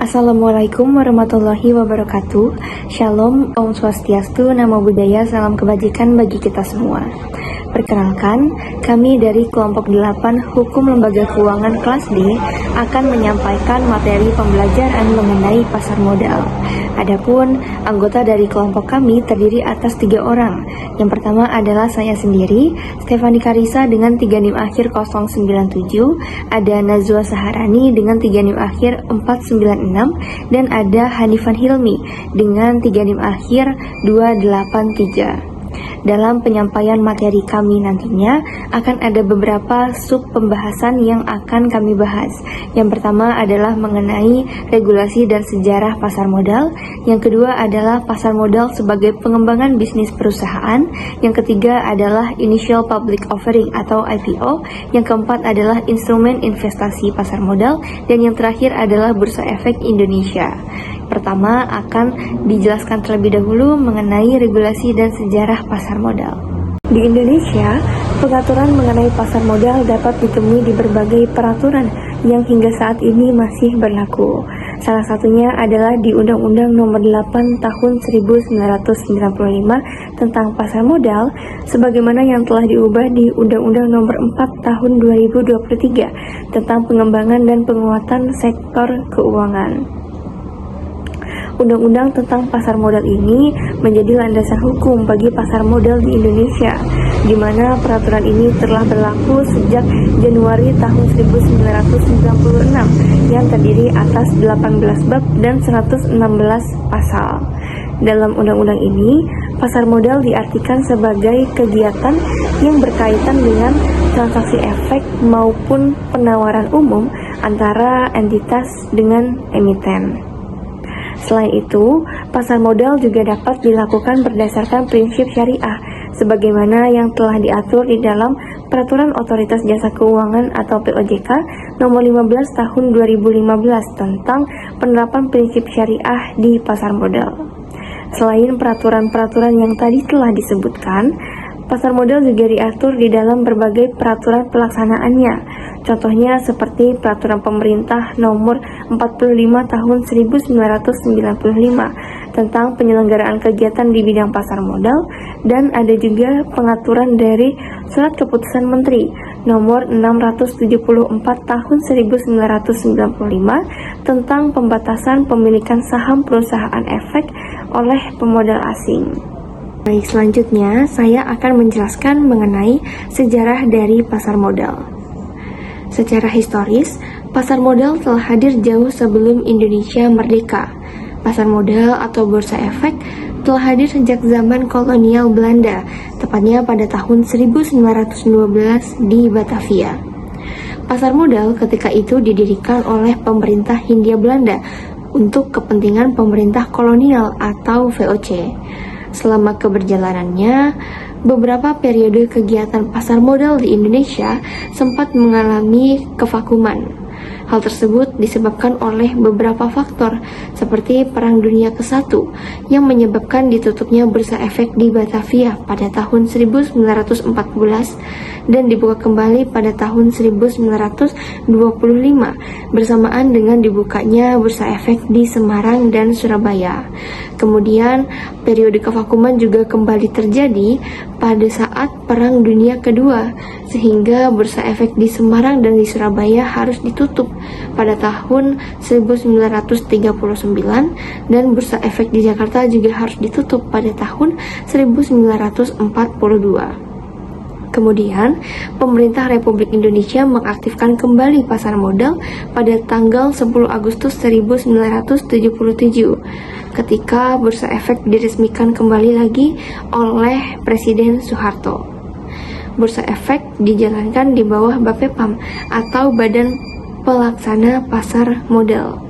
Assalamualaikum warahmatullahi wabarakatuh. Shalom, Om Swastiastu, Namo Buddhaya, salam kebajikan bagi kita semua. Perkenalkan, kami dari kelompok 8 Hukum Lembaga Keuangan kelas D akan menyampaikan materi pembelajaran mengenai pasar modal. Adapun anggota dari kelompok kami terdiri atas 3 orang. Yang pertama adalah saya sendiri, Stefani Karisa dengan 3 NIM akhir 097, ada Nazwa Saharani dengan 3 NIM akhir 496, dan ada Hanifan Hilmi dengan 3 NIM akhir 283. Dalam penyampaian materi kami nantinya akan ada beberapa sub pembahasan yang akan kami bahas. Yang pertama adalah mengenai regulasi dan sejarah pasar modal. Yang kedua adalah pasar modal sebagai pengembangan bisnis perusahaan. Yang ketiga adalah initial public offering atau IPO. Yang keempat adalah instrumen investasi pasar modal. Dan yang terakhir adalah Bursa Efek Indonesia. Pertama akan dijelaskan terlebih dahulu mengenai regulasi dan sejarah pasar modal. Di Indonesia, pengaturan mengenai pasar modal dapat ditemui di berbagai peraturan yang hingga saat ini masih berlaku. Salah satunya adalah di Undang-Undang Nomor 8 Tahun 1995 tentang pasar modal, sebagaimana yang telah diubah di Undang-Undang Nomor 4 Tahun 2023 tentang pengembangan dan penguatan sektor keuangan. Undang-undang tentang pasar modal ini menjadi landasan hukum bagi pasar modal di Indonesia, di mana peraturan ini telah berlaku sejak Januari tahun 1996 yang terdiri atas 18 bab dan 116 pasal. Dalam undang-undang ini, pasar modal diartikan sebagai kegiatan yang berkaitan dengan transaksi efek maupun penawaran umum antara entitas dengan emiten. Selain itu, pasar modal juga dapat dilakukan berdasarkan prinsip syariah, sebagaimana yang telah diatur di dalam Peraturan Otoritas Jasa Keuangan atau POJK Nomor 15 Tahun 2015 tentang penerapan prinsip syariah di pasar modal. Selain peraturan-peraturan yang tadi telah disebutkan, pasar modal juga diatur di dalam berbagai peraturan pelaksanaannya. Contohnya seperti Peraturan Pemerintah Nomor 45 Tahun 1995 tentang penyelenggaraan kegiatan di bidang pasar modal, dan ada juga pengaturan dari Surat Keputusan Menteri Nomor 674 Tahun 1995 tentang pembatasan pemilikan saham perusahaan efek oleh pemodal asing. Baik, selanjutnya saya akan menjelaskan mengenai sejarah dari pasar modal. Secara historis, pasar modal telah hadir jauh sebelum Indonesia merdeka. Pasar modal atau bursa efek telah hadir sejak zaman kolonial Belanda, tepatnya pada tahun 1912 di Batavia. Pasar modal ketika itu didirikan oleh pemerintah Hindia Belanda untuk kepentingan pemerintah kolonial atau VOC. Selama keberjalanannya, beberapa periode kegiatan pasar modal di Indonesia sempat mengalami kevakuman. Hal tersebut disebabkan oleh beberapa faktor, seperti Perang Dunia ke-1 yang menyebabkan ditutupnya Bursa Efek di Batavia pada tahun 1914 dan dibuka kembali pada tahun 1925 bersamaan dengan dibukanya Bursa Efek di Semarang dan Surabaya. Kemudian, periode kevakuman juga kembali terjadi pada saat Perang Dunia Kedua, sehingga Bursa Efek di Semarang dan di Surabaya harus ditutup pada tahun 1939, dan Bursa Efek di Jakarta juga harus ditutup pada tahun 1942. Kemudian, pemerintah Republik Indonesia mengaktifkan kembali pasar modal pada tanggal 10 Agustus 1977, ketika Bursa Efek diresmikan kembali lagi oleh Presiden Soeharto. Bursa Efek dijalankan di bawah BAPEPAM atau Badan Pelaksana Pasar Modal.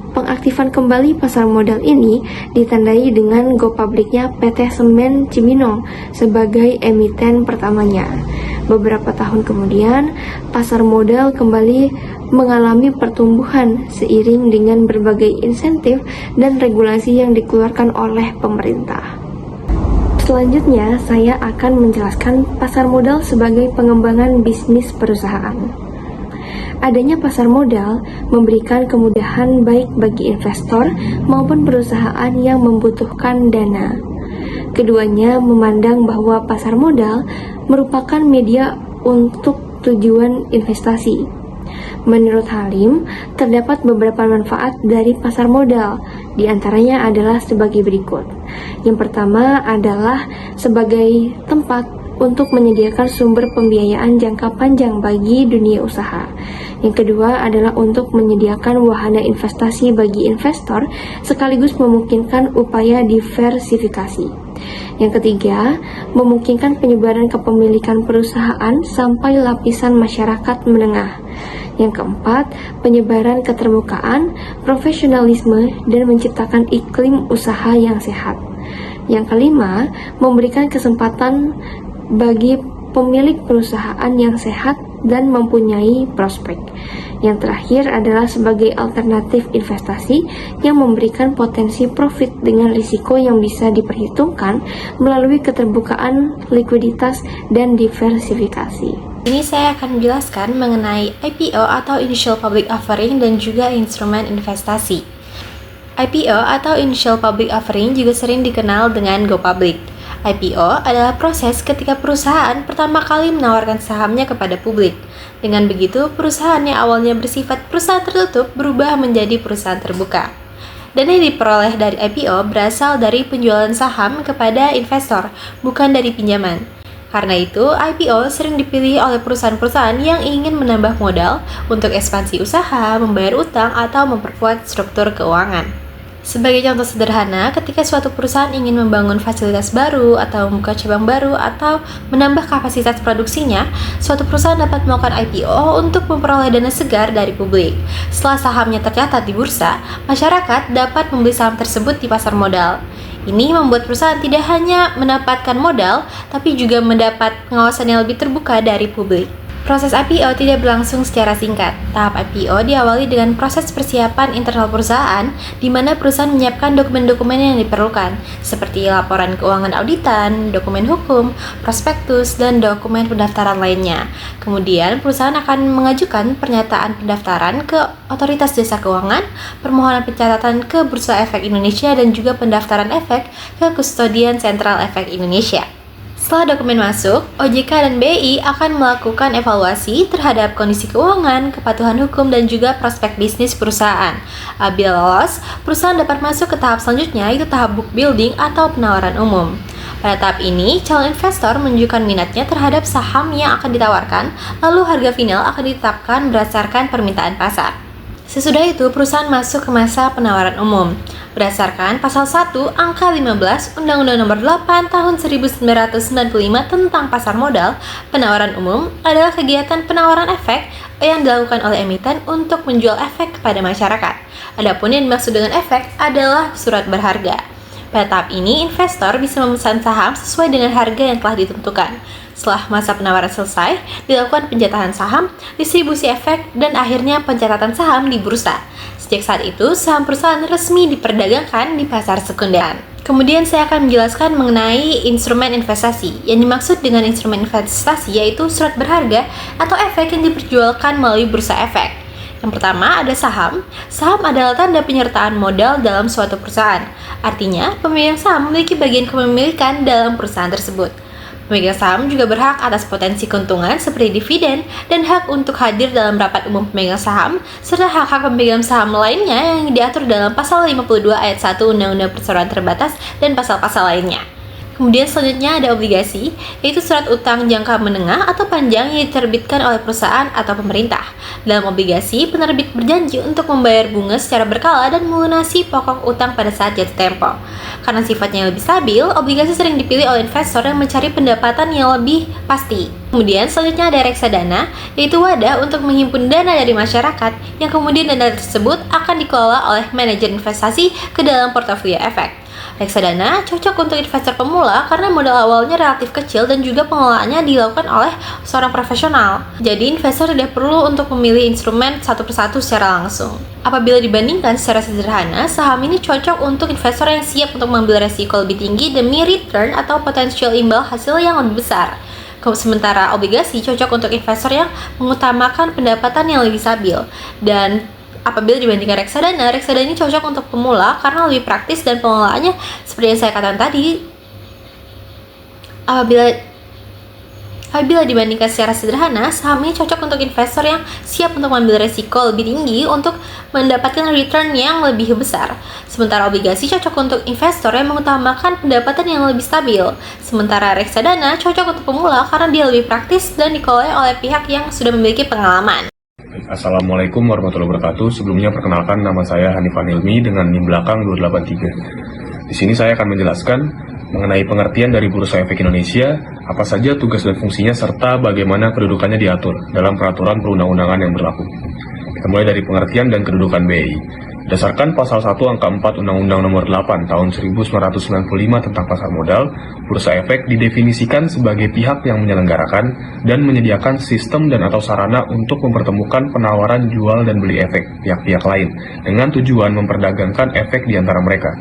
Pengaktifan kembali pasar modal ini ditandai dengan go publiknya PT Semen Cibinong sebagai emiten pertamanya. Beberapa tahun kemudian, pasar modal kembali mengalami pertumbuhan seiring dengan berbagai insentif dan regulasi yang dikeluarkan oleh pemerintah. Selanjutnya, saya akan menjelaskan pasar modal sebagai pengembangan bisnis perusahaan. Adanya pasar modal memberikan kemudahan baik bagi investor maupun perusahaan yang membutuhkan dana. Keduanya memandang bahwa pasar modal merupakan media untuk tujuan investasi. Menurut Halim, terdapat beberapa manfaat dari pasar modal, di antaranya adalah sebagai berikut. Yang pertama adalah sebagai tempat untuk menyediakan sumber pembiayaan jangka panjang bagi dunia usaha. Yang kedua adalah untuk menyediakan wahana investasi bagi investor sekaligus memungkinkan upaya diversifikasi. Yang ketiga, memungkinkan penyebaran kepemilikan perusahaan sampai lapisan masyarakat menengah. Yang keempat, penyebaran keterbukaan, profesionalisme, dan menciptakan iklim usaha yang sehat. Yang kelima, memberikan kesempatan bagi pemilik perusahaan yang sehat dan mempunyai prospek. Yang terakhir adalah sebagai alternatif investasi yang memberikan potensi profit dengan risiko yang bisa diperhitungkan melalui keterbukaan, likuiditas, dan diversifikasi. Ini saya akan menjelaskan mengenai IPO atau Initial Public Offering dan juga instrumen investasi. IPO atau Initial Public Offering juga sering dikenal dengan Go Public. IPO adalah proses ketika perusahaan pertama kali menawarkan sahamnya kepada publik. Dengan begitu, perusahaan yang awalnya bersifat perusahaan tertutup berubah menjadi perusahaan terbuka. Dana yang diperoleh dari IPO berasal dari penjualan saham kepada investor, bukan dari pinjaman. Karena itu, IPO sering dipilih oleh perusahaan-perusahaan yang ingin menambah modal untuk ekspansi usaha, membayar utang, atau memperkuat struktur keuangan. Sebagai contoh sederhana, ketika suatu perusahaan ingin membangun fasilitas baru atau membuka cabang baru atau menambah kapasitas produksinya, suatu perusahaan dapat melakukan IPO untuk memperoleh dana segar dari publik. Setelah sahamnya tercatat di bursa, masyarakat dapat membeli saham tersebut di pasar modal. Ini membuat perusahaan tidak hanya mendapatkan modal, tapi juga mendapat pengawasan yang lebih terbuka dari publik. Proses IPO tidak berlangsung secara singkat. Tahap IPO diawali dengan proses persiapan internal perusahaan, di mana perusahaan menyiapkan dokumen-dokumen yang diperlukan, seperti laporan keuangan auditan, dokumen hukum, prospektus, dan dokumen pendaftaran lainnya. Kemudian, perusahaan akan mengajukan pernyataan pendaftaran ke Otoritas Jasa Keuangan, permohonan pencatatan ke Bursa Efek Indonesia, dan juga pendaftaran efek ke Kustodian Sentral Efek Indonesia. Setelah dokumen masuk, OJK dan BI akan melakukan evaluasi terhadap kondisi keuangan, kepatuhan hukum, dan juga prospek bisnis perusahaan. Apabila lolos, perusahaan dapat masuk ke tahap selanjutnya, yaitu tahap book building atau penawaran umum. Pada tahap ini, calon investor menunjukkan minatnya terhadap saham yang akan ditawarkan, lalu harga final akan ditetapkan berdasarkan permintaan pasar. Sesudah itu, perusahaan masuk ke masa penawaran umum. Berdasarkan Pasal 1 Angka 15 Undang-Undang Nomor 8 Tahun 1995 tentang Pasar Modal, penawaran umum adalah kegiatan penawaran efek yang dilakukan oleh emiten untuk menjual efek kepada masyarakat. Adapun yang dimaksud dengan efek adalah surat berharga. Pada tahap ini, investor bisa memesan saham sesuai dengan harga yang telah ditentukan. Setelah masa penawaran selesai, dilakukan penjatahan saham, distribusi efek, dan akhirnya pencatatan saham di bursa. Sejak saat itu, saham perusahaan resmi diperdagangkan di pasar sekunder. Kemudian saya akan menjelaskan mengenai instrumen investasi. Yang dimaksud dengan instrumen investasi yaitu surat berharga atau efek yang diperjualkan melalui bursa efek. Yang pertama ada saham. Saham adalah tanda penyertaan modal dalam suatu perusahaan. Artinya, pemegang saham memiliki bagian kepemilikan dalam perusahaan tersebut. Pemegang saham juga berhak atas potensi keuntungan seperti dividen dan hak untuk hadir dalam rapat umum pemegang saham, serta hak-hak pemegang saham lainnya yang diatur dalam Pasal 52 Ayat 1 Undang-Undang Perseroan Terbatas dan pasal-pasal lainnya. Kemudian selanjutnya ada obligasi, yaitu surat utang jangka menengah atau panjang yang diterbitkan oleh perusahaan atau pemerintah. Dalam obligasi, penerbit berjanji untuk membayar bunga secara berkala dan melunasi pokok utang pada saat jatuh tempo. Karena sifatnya lebih stabil, obligasi sering dipilih oleh investor yang mencari pendapatan yang lebih pasti. Kemudian selanjutnya ada reksadana, yaitu wadah untuk menghimpun dana dari masyarakat, yang kemudian dana tersebut akan dikelola oleh manajer investasi ke dalam portofolio efek. Reksadana cocok untuk investor pemula karena modal awalnya relatif kecil dan juga pengelolaannya dilakukan oleh seorang profesional. Jadi investor tidak perlu untuk memilih instrumen satu persatu secara langsung. Apabila dibandingkan secara sederhana, saham ini cocok untuk investor yang siap untuk mengambil resiko lebih tinggi demi return atau potensial imbal hasil yang lebih besar. Sementara obligasi cocok untuk investor yang mengutamakan pendapatan yang lebih stabil. Dan apabila dibandingkan reksadana ini cocok untuk pemula karena lebih praktis dan pengelolaannya seperti yang saya katakan tadi. Apabila dibandingkan secara sederhana, saham ini cocok untuk investor yang siap untuk mengambil resiko lebih tinggi untuk mendapatkan return yang lebih besar. Sementara obligasi cocok untuk investor yang mengutamakan pendapatan yang lebih stabil. Sementara reksadana cocok untuk pemula karena dia lebih praktis dan dikelola oleh pihak yang sudah memiliki pengalaman. Assalamualaikum warahmatullahi wabarakatuh. Sebelumnya perkenalkan, nama saya Hanifan Ilmi dengan NIM belakang 283. Di sini saya akan menjelaskan mengenai pengertian dari Bursa Efek Indonesia, apa saja tugas dan fungsinya, serta bagaimana kedudukannya diatur dalam peraturan perundang-undangan yang berlaku. Kita mulai dari pengertian dan kedudukan BEI. Berdasarkan pasal 1 angka 4 Undang-Undang Nomor 8 tahun 1995 tentang pasar modal, Bursa Efek didefinisikan sebagai pihak yang menyelenggarakan dan menyediakan sistem dan atau sarana untuk mempertemukan penawaran jual dan beli efek pihak-pihak lain dengan tujuan memperdagangkan efek di antara mereka.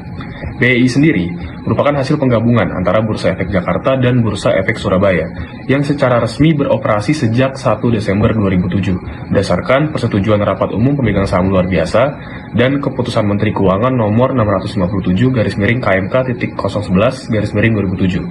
BEI sendiri merupakan hasil penggabungan antara Bursa Efek Jakarta dan Bursa Efek Surabaya yang secara resmi beroperasi sejak 1 Desember 2007 berdasarkan persetujuan Rapat Umum Pemegang Saham Luar Biasa dan Keputusan Menteri Keuangan nomor 657/KMK.011/2007.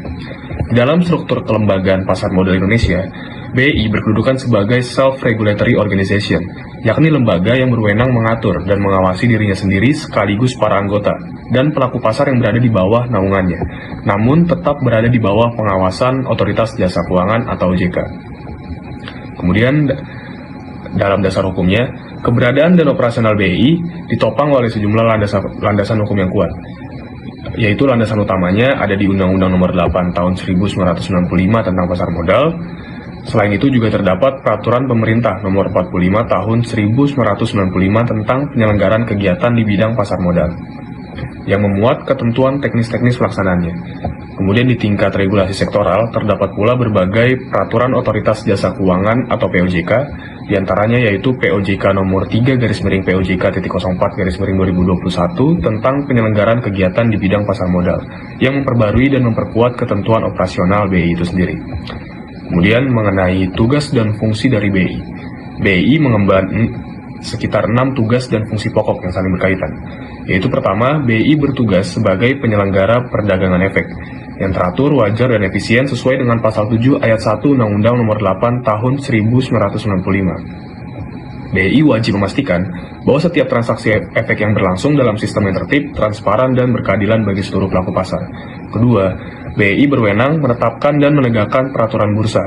Di dalam struktur kelembagaan pasar modal Indonesia, BEI berkedudukan sebagai self-regulatory organization, yakni lembaga yang berwenang mengatur dan mengawasi dirinya sendiri sekaligus para anggota dan pelaku pasar yang berada di bawah naungannya, namun tetap berada di bawah pengawasan Otoritas Jasa Keuangan atau OJK. Kemudian, dalam dasar hukumnya, keberadaan dan operasional BEI ditopang oleh sejumlah landasan hukum yang kuat, yaitu landasan utamanya ada di Undang-Undang Nomor 8 Tahun 1995 tentang pasar modal. Selain itu juga terdapat Peraturan Pemerintah Nomor 45 Tahun 1995 tentang penyelenggaraan kegiatan di bidang pasar modal, yang memuat ketentuan teknis-teknis pelaksanaannya. Kemudian di tingkat regulasi sektoral, terdapat pula berbagai Peraturan Otoritas Jasa Keuangan atau POJK, diantaranya yaitu POJK nomor 3/POJK.04/2021 tentang penyelenggaraan kegiatan di bidang pasar modal, yang memperbarui dan memperkuat ketentuan operasional BEI itu sendiri. Kemudian mengenai tugas dan fungsi dari BEI. BEI mengemban sekitar 6 tugas dan fungsi pokok yang saling berkaitan. Yaitu pertama, BEI bertugas sebagai penyelenggara perdagangan efek yang teratur, wajar, dan efisien sesuai dengan pasal 7 ayat 1 Undang-Undang Nomor 8 Tahun 1995. BEI wajib memastikan bahwa setiap transaksi efek yang berlangsung dalam sistem yang tertib, transparan, dan berkeadilan bagi seluruh pelaku pasar. Kedua, BEI berwenang menetapkan dan menegakkan peraturan bursa,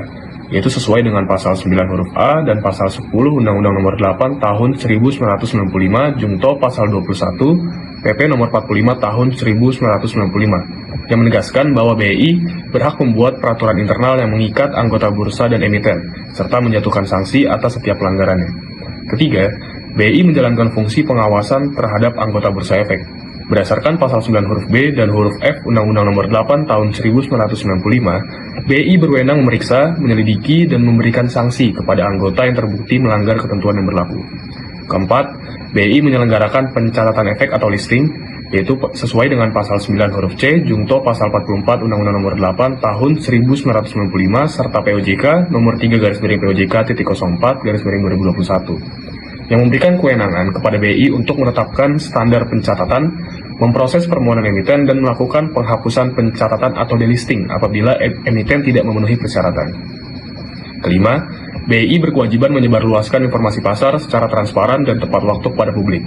yaitu sesuai dengan pasal 9 huruf A dan pasal 10 Undang-Undang Nomor 8 Tahun 1995 Jungto pasal 21 PP Nomor 45 Tahun 1995 yang menegaskan bahwa BEI berhak membuat peraturan internal yang mengikat anggota bursa dan emiten, serta menjatuhkan sanksi atas setiap pelanggarannya. Ketiga, BEI menjalankan fungsi pengawasan terhadap anggota bursa efek. Berdasarkan pasal 9 huruf B dan huruf F Undang-Undang Nomor 8 Tahun 1995, BEI berwenang memeriksa, menyelidiki, dan memberikan sanksi kepada anggota yang terbukti melanggar ketentuan yang berlaku. Keempat, BEI menyelenggarakan pencatatan efek atau listing, yaitu sesuai dengan pasal 9 huruf C Jungto pasal 44 Undang-Undang Nomor 8 Tahun 1995 serta POJK Nomor 3/POJK.04/2021 yang memberikan kewenangan kepada BEI untuk menetapkan standar pencatatan, memproses permohonan emiten, dan melakukan penghapusan pencatatan atau delisting apabila emiten tidak memenuhi persyaratan. Kelima, BEI berkewajiban menyebarluaskan informasi pasar secara transparan dan tepat waktu kepada publik,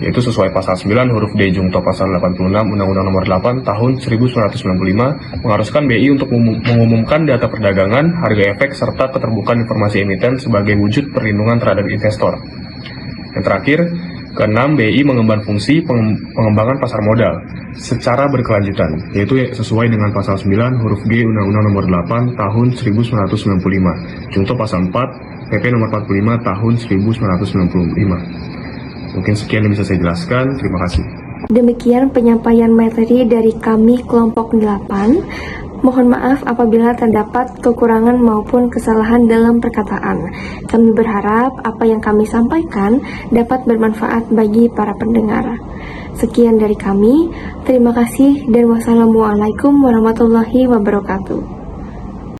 yaitu sesuai pasal 9 huruf D Jungto pasal 86 Undang-Undang Nomor 8 Tahun 1995 mengharuskan BEI untuk mengumumkan data perdagangan, harga efek, serta keterbukaan informasi emiten sebagai wujud perlindungan terhadap investor. Yang terakhir, keenam, BEI mengemban fungsi pengembangan pasar modal secara berkelanjutan, yaitu sesuai dengan pasal 9 huruf G Undang-Undang Nomor 8 Tahun 1995, Jungto pasal 4 PP Nomor 45 Tahun 1995. Mungkin sekian yang bisa saya jelaskan. Terima kasih. Demikian penyampaian materi dari kami kelompok 8. Mohon maaf apabila terdapat kekurangan maupun kesalahan dalam perkataan. Kami berharap apa yang kami sampaikan dapat bermanfaat bagi para pendengar. Sekian dari kami. Terima kasih dan wassalamualaikum warahmatullahi wabarakatuh.